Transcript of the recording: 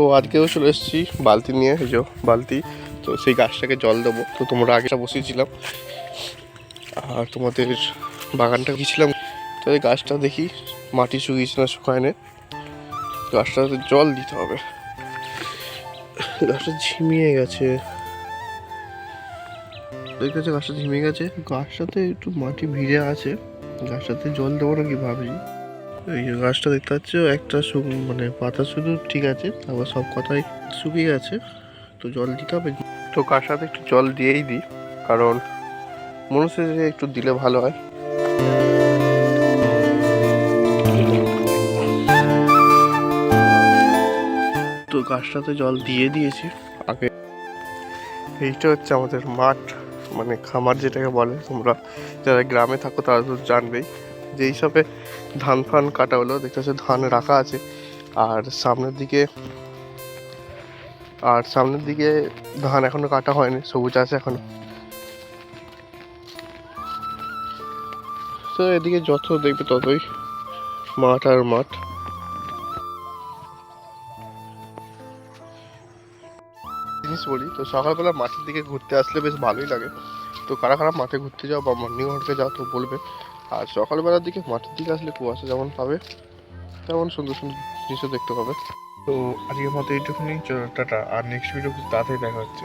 তো আজকেও চলে এসেছি বালতি নিয়ে, এই যে বালতি। তো সেই গাছটাকে জল দেবো। তো তোমরা আগেটা বসিয়েছিলাম আর তোমাদের বাগানটা গিয়েছিলাম। তো এই গাছটা দেখি মাটি শুকিয়েছে না শুকায় না, গাছটাতে জল দিতে হবে। গাছটা ঝিমিয়ে গেছে, দেখেছে গাছটা ঝিমিয়ে গেছে। গাছটাতে একটু মাটি ভিজে আছে, গাছটাতে জল দেবো না কি ভাবছি। এই যে গাছটা দেখতে পাচ্ছ, একটা মানে পাতা শুধু ঠিক আছে, তারপর সব কথাই শুকিয়ে গেছে। তো জল দিতে হবে। তো গাছটাতে একটু জল দিয়েই দিই, কারণ মনে হচ্ছে যে একটু দিলে ভালো হয়। তো গাছটাতে জল দিয়ে দিয়েছি আগে। এইটা হচ্ছে আমাদের মাঠ, মানে খামার যেটাকে বলে। তোমরা যারা গ্রামে থাকো তারা তো জানবেই যে এইসবে ধান ফান কাটা হলো। দেখতে পাচ্ছ ধান রাখা আছে, আর সামনের দিকে ধান এখনো কাটা হয়নি, সবুজ আছে এখনো। তো এদিকে যত দেখবে ততই মাঠ আর মাঠ। জিনিস বলি, তো সকালবেলা মাঠের দিকে ঘুরতে আসলে বেশ ভালোই লাগে। তো কারা কারা মাঠে ঘুরতে যাও বা মর্নিং ওয়াকে যাও তো বলবে। আর সকালবেলার দিকে মাঠের দিকে আসলে কুয়াশা যেমন পাবে, তেমন সুন্দর সুন্দর জিনিসও দেখতে পাবে। তো আজকের মতো এইটুকুনি, টাটা। আর নেক্সট ভিডিও খুব তাড়াতাড়ি দেখা হচ্ছে।